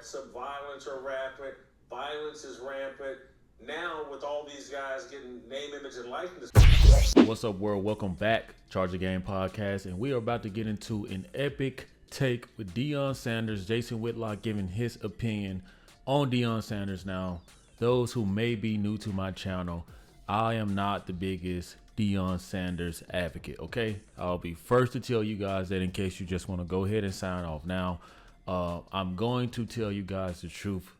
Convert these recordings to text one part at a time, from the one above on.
threats of violence are rampant. Violence is rampant. Now, with all these guys getting name, image, and likeness. What's up, world? Welcome back, Charge the Game podcast, and we are about to get into an epic take with Deion Sanders. Jason Whitlock giving his opinion on Deion Sanders. Now, those who may be new to my channel, I am not the biggest Deion Sanders advocate, okay? I'll be first to tell you guys that in case you just want to go ahead and sign off. Now, I'm going to tell you guys the truth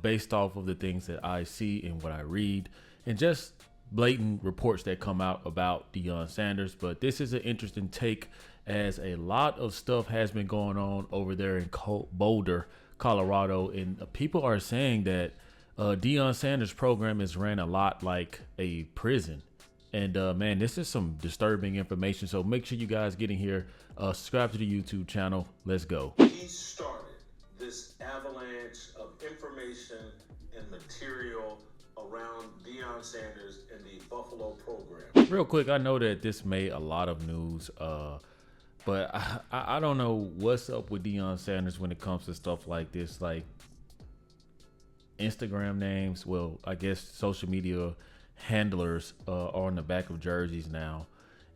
based off of the things that I see and what I read and just blatant reports that come out about Deion Sanders. But this is an interesting take as a lot of stuff has been going on over there in Boulder, Colorado, and people are saying that Deion Sanders' program is ran a lot like a prison. And man, this is some disturbing information. So make sure you guys get in here, subscribe to the YouTube channel. Let's go. He started this avalanche of information and material around Deion Sanders and the Buffalo program. Real quick, I know that this made a lot of news, but I don't know what's up with Deion Sanders when it comes to stuff like this, like Instagram names. Well, I guess social media handlers are on the back of jerseys now,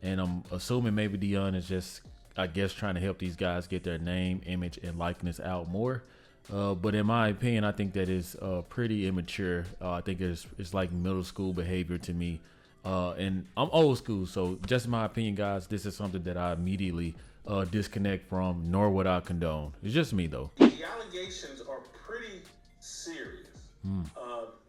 and I'm assuming maybe Deion is just, I guess, trying to help these guys get their name, image, and likeness out more. But in my opinion, I think that is pretty immature. I think it's like middle school behavior to me. And I'm old school, so just in my opinion, guys, this is something that I immediately disconnect from, nor would I condone. It's just me, though. The allegations are pretty serious.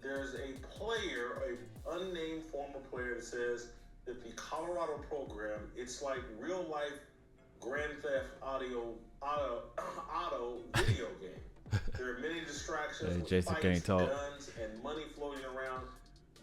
There's a player, an unnamed former player, that says that the Colorado program, it's like real life Grand Theft Auto video game. There are many distractions with Jason fights, can't talk. guns, and money floating around.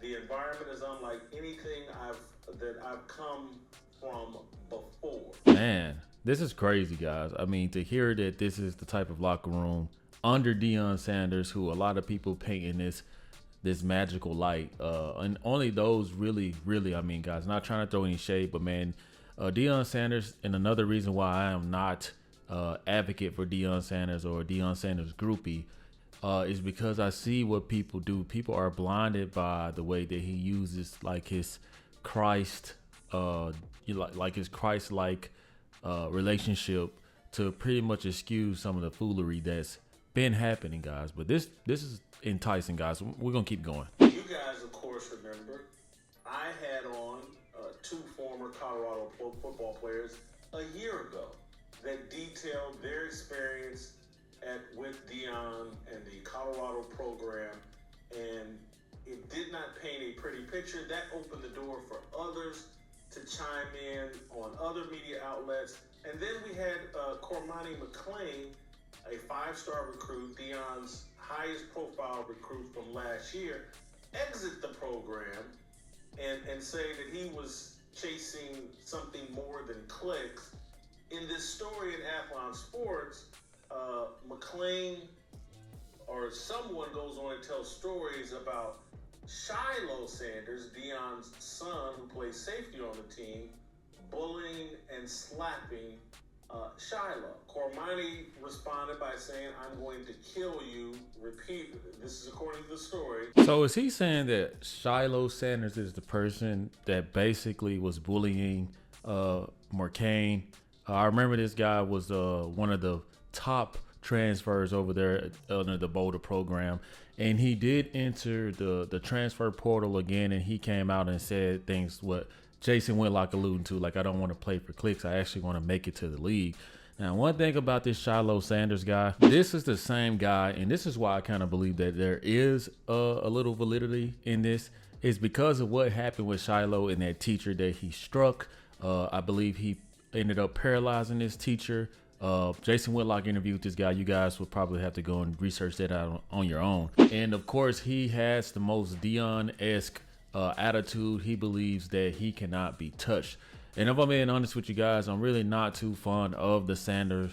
The environment is unlike anything I've come from before. Man, this is crazy, guys. I mean, to hear that this is the type of locker room under Deion Sanders, who a lot of people paint in this magical light, and only those really, I mean, guys, not trying to throw any shade, but man, Deion Sanders, and another reason why I am not advocate for Deion Sanders or Deion Sanders groupie is because I see what people do. People are blinded by the way that he uses like his Christ, like his Christ-like relationship to pretty much excuse some of the foolery that's been happening, guys. But this is enticing, guys. We're gonna keep going. You guys, of course, remember I had on two former Colorado football players a year ago that detailed their experience with Deion and the Colorado program, and it did not paint a pretty picture. That opened the door for others to chime in on other media outlets. And then we had Cormani McClain, a five-star recruit, Deion's highest profile recruit from last year, exit the program and say that he was chasing something more than clicks. In this story in Athlon Sports, McClain or someone goes on and tells stories about Shiloh Sanders, Deion's son, who plays safety on the team, bullying and slapping Shiloh. Cormani responded by saying, "I'm going to kill you." Repeat. This is according to the story. So is he saying that Shiloh Sanders is the person that basically was bullying McClain? I remember this guy was one of the top transfers over there under the Boulder program, and he did enter the transfer portal again, and he came out and said things what Jason Whitlock alluding to, like, I don't want to play for clicks, I actually want to make it to the league. Now, one thing about this Shiloh Sanders guy, this is the same guy, and this is why I kind of believe that there is a little validity in this, is because of what happened with Shiloh and that teacher that he struck. I believe he ended up paralyzing this teacher. Jason Whitlock interviewed this guy. You guys will probably have to go and research that out on your own. And of course, he has the most Deion-esque attitude. He believes that he cannot be touched. And if I'm being honest with you guys, I'm really not too fond of the Sanders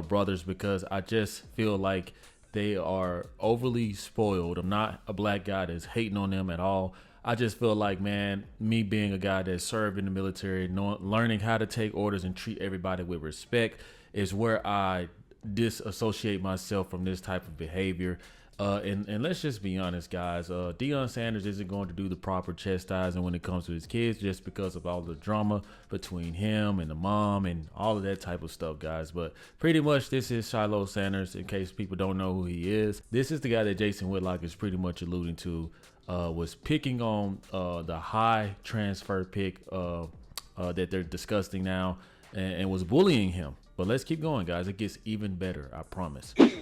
brothers because I just feel like they are overly spoiled. I'm not a black guy that's hating on them at all. I just feel like, man, me being a guy that served in the military, learning how to take orders and treat everybody with respect is where I disassociate myself from this type of behavior. And let's just be honest, guys. Deion Sanders isn't going to do the proper chastising when it comes to his kids just because of all the drama between him and the mom and all of that type of stuff, guys. But pretty much this is Shiloh Sanders, in case people don't know who he is. This is the guy that Jason Whitlock is pretty much alluding to, was picking on the high transfer pick that they're discussing now and was bullying him. But let's keep going, guys. It gets even better, I promise. Anyway,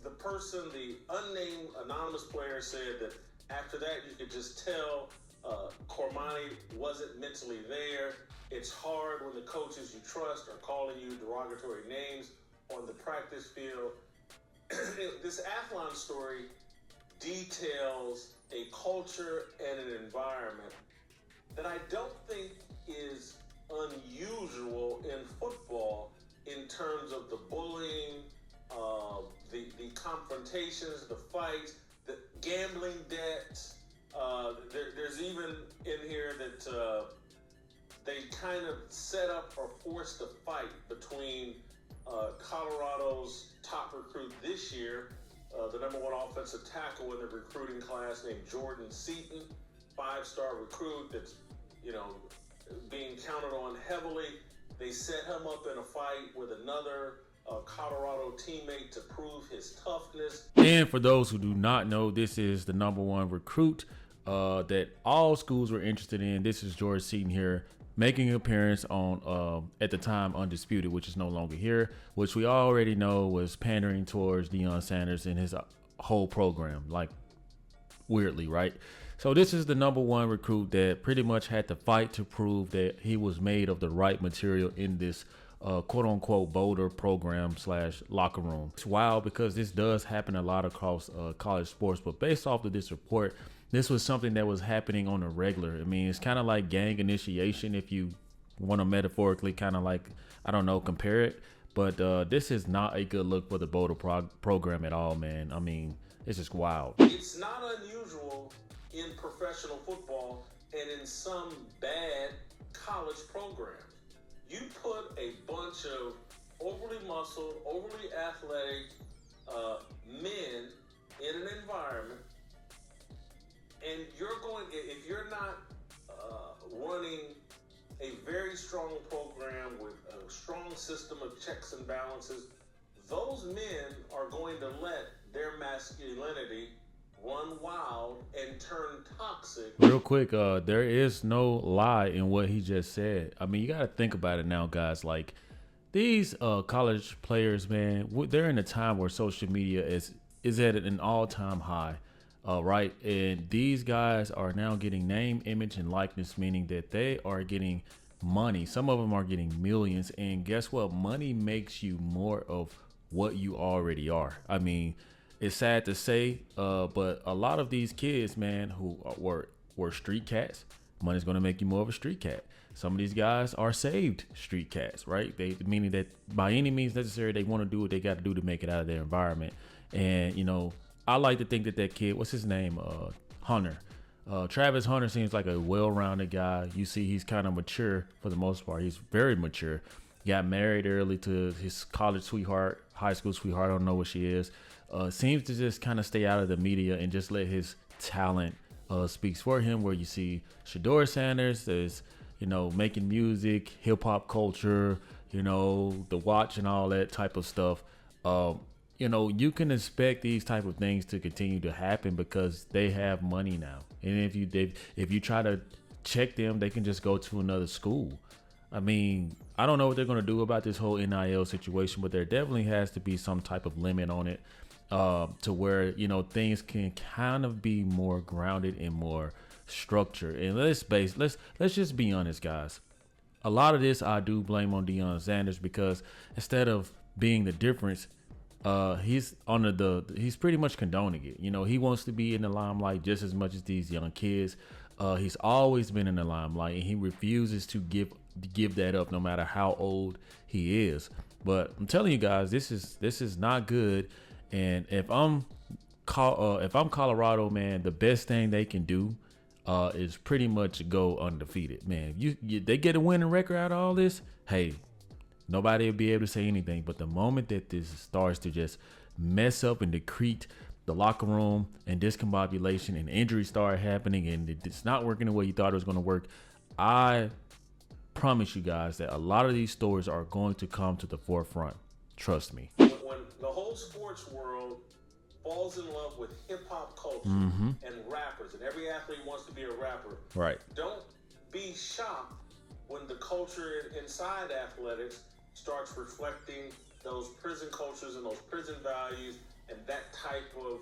the unnamed anonymous player said that after that you could just tell Cormani wasn't mentally there. It's hard when the coaches you trust are calling you derogatory names on the practice field. This Athlon story details a culture and an environment that I don't think is unusual in football in terms of the bullying, the confrontations, the fights, the gambling debts. There's even in here that they kind of set up or forced a fight between Colorado's top recruit this year, the number one offensive tackle in the recruiting class named Jordan Seaton, 5-star recruit that's, being counted on heavily. They set him up in a fight with another Colorado teammate to prove his toughness. And for those who do not know, this is the number one recruit that all schools were interested in. This is George Seaton here, making an appearance on, at the time, Undisputed, which is no longer here, which we already know was pandering towards Deion Sanders and his whole program, like, weirdly, right? So this is the number one recruit that pretty much had to fight to prove that he was made of the right material in this quote-unquote Boulder program / locker room. It's wild because this does happen a lot across college sports, but based off of this report, this was something that was happening on a regular. I mean, it's kind of like gang initiation if you want to metaphorically kind of like, I don't know, compare it. But this is not a good look for the Boulder program at all, man. I mean, it's just wild. It's not unusual in professional football and in some bad college programs. You put a bunch of overly muscled, overly athletic men in an environment, and if you're not running a very strong program with a strong system of checks and balances, those men are going to let their masculinity run wild and turn toxic. Real quick, there is no lie in what he just said. I mean, you got to think about it now, guys. Like, these college players, man, they're in a time where social media is at an all-time high, right? And these guys are now getting name, image, and likeness, meaning that they are getting money. Some of them are getting millions. And guess what? Money makes you more of what you already are. I mean, it's sad to say, but a lot of these kids, man, who were street cats, money's going to make you more of a street cat. Some of these guys are saved street cats, right? Meaning that by any means necessary, they want to do what they got to do to make it out of their environment. And, I like to think that kid, what's his name? Hunter. Travis Hunter seems like a well-rounded guy. You see, he's kind of mature for the most part. He's very mature. Got married early to his college sweetheart, high school sweetheart. I don't know what she is. Seems to just kind of stay out of the media and just let his talent speaks for him. Where you see Shiloh Sanders is, making music, hip hop culture, the watch and all that type of stuff. You can expect these type of things to continue to happen because they have money now. And if you try to check them, they can just go to another school. I mean, I don't know what they're going to do about this whole NIL situation, but there definitely has to be some type of limit on it. To where, things can kind of be more grounded and more structured. And let's just be honest, guys. A lot of this I do blame on Deion Sanders because instead of being the difference, he's pretty much condoning it. He wants to be in the limelight just as much as these young kids. He's always been in the limelight and he refuses to give that up no matter how old he is. But I'm telling you guys, this is not good. And if I'm Colorado, man, the best thing they can do is pretty much go undefeated, man. They get a winning record out of all this. Hey, Nobody will be able to say anything. But the moment that this starts to just mess up and decrete the locker room and discombobulation and injuries start happening and it's not working the way you thought it was going to work, I promise you guys that a lot of these stories are going to come to the forefront. Trust me. When the whole sports world falls in love with hip-hop culture and rappers, and every athlete wants to be a rapper, right? Don't be shocked when the culture inside athletics starts reflecting those prison cultures and those prison values and that type of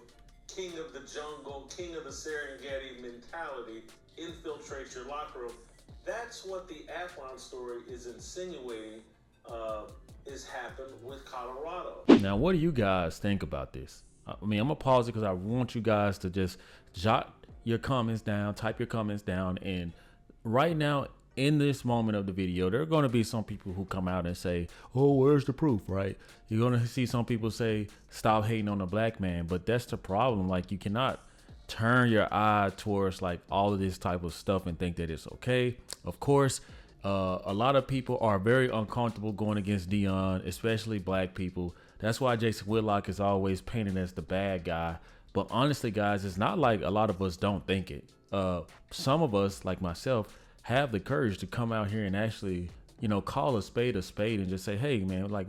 king of the jungle, king of the Serengeti mentality infiltrates your locker room. That's what the Athlon story is insinuating is happened with Colorado. Now, what do you guys think about this? I mean, I'm gonna pause it because I want you guys to just jot your comments down, type your comments down, and right now in this moment of the video, there are going to be some people who come out and say, oh, where's the proof, right? You're going to see some people say, stop hating on the black man. But that's the problem. Like, you cannot turn your eye towards like all of this type of stuff and think that it's okay. Of course, a lot of people are very uncomfortable going against Deion, especially black people. That's why Jason Whitlock is always painted as the bad guy. But honestly, guys, it's not like a lot of us don't think it. Some of us, like myself, have the courage to come out here and actually, you know, call a spade and just say, hey, man, like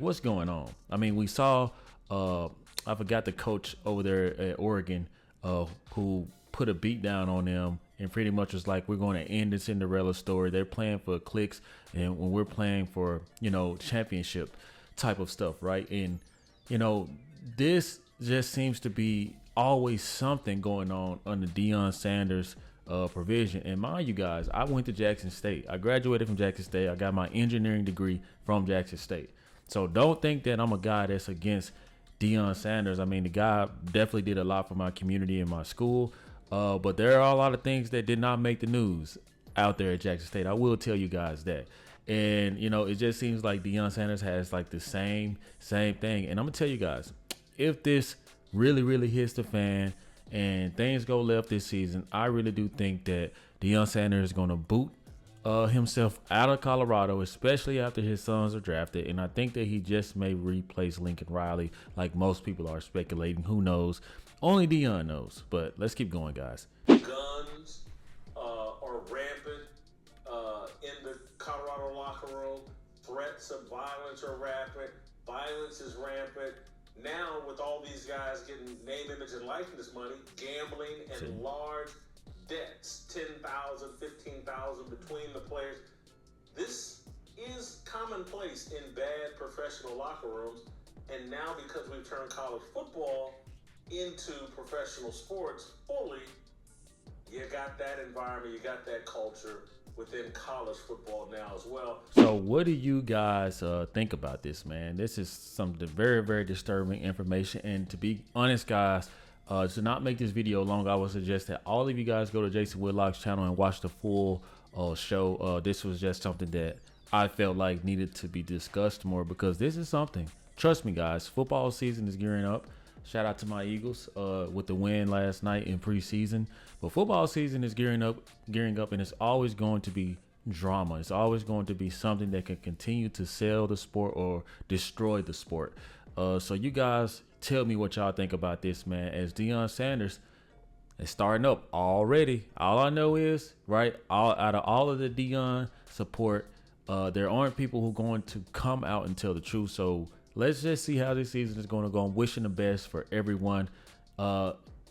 what's going on? I mean, we saw, I forgot the coach over there at Oregon who put a beat down on them and pretty much was like, we're going to end the Cinderella story. They're playing for clicks, and when we're playing for, you know, championship type of stuff, right? And, you know, this just seems to be always something going on under Deion Sanders' provision. And mind you guys, I went to Jackson State. I graduated from Jackson State. I got my engineering degree from Jackson State. So don't think that I'm a guy that's against Deion Sanders. I mean, the guy definitely did a lot for my community and my school. But there are a lot of things that did not make the news out there at Jackson State. I will tell you guys that. And, you know, it just seems like Deion Sanders has like the same thing. And I'm going to tell you guys, if this really hits the fan and things go left this season, I really do think that Deion Sanders is going to boot himself out of Colorado, especially after his sons are drafted. And I think that he just may replace Lincoln Riley like most people are speculating. Who knows? Only Deion knows. But let's keep going, guys. Guns are rampant in the Colorado locker room. Threats of violence are rampant. Violence is rampant. Now, with all these guys getting name, image, and likeness money, gambling, and large debts, 10,000, 15,000 between the players, this is commonplace in bad professional locker rooms. And now, because we've turned college football into professional sports fully, you got that environment, you got that culture within college football now as well. So what do you guys think about this, man? This is something very disturbing information. And to be honest, guys, to not make this video long, I would suggest that all of you guys go to Jason Whitlock's channel and watch the full show. This was just something that I felt like needed to be discussed more, because this is something, trust me guys, football season is gearing up. Shout out to my Eagles with the win last night in preseason. But football season is gearing up, and it's always going to be drama. It's always going to be something that can continue to sell the sport or destroy the sport. So you guys tell me what y'all think about this, man, as Deion Sanders is starting up already. All I know is, right, out of all of the Deion support, there aren't people who are going to come out and tell the truth. So let's just see how this season is going to go. I'm wishing the best for everyone.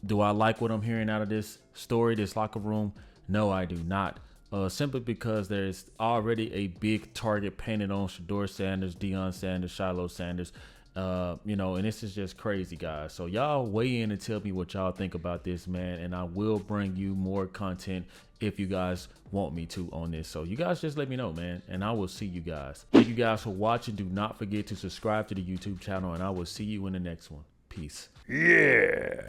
Do I like what I'm hearing out of this story, this locker room? No, I do not. Simply because there's already a big target painted on Shiloh Sanders, Deion Sanders, Shiloh Sanders. You know, and this is just crazy, guys. So y'all weigh in and tell me what y'all think about this, man. And I will bring you more content if you guys want me to on this. So you guys just let me know, man. And I will see you guys. Thank you guys for watching. Do not forget to subscribe to the YouTube channel, and I will see you in the next one. Peace. Yeah.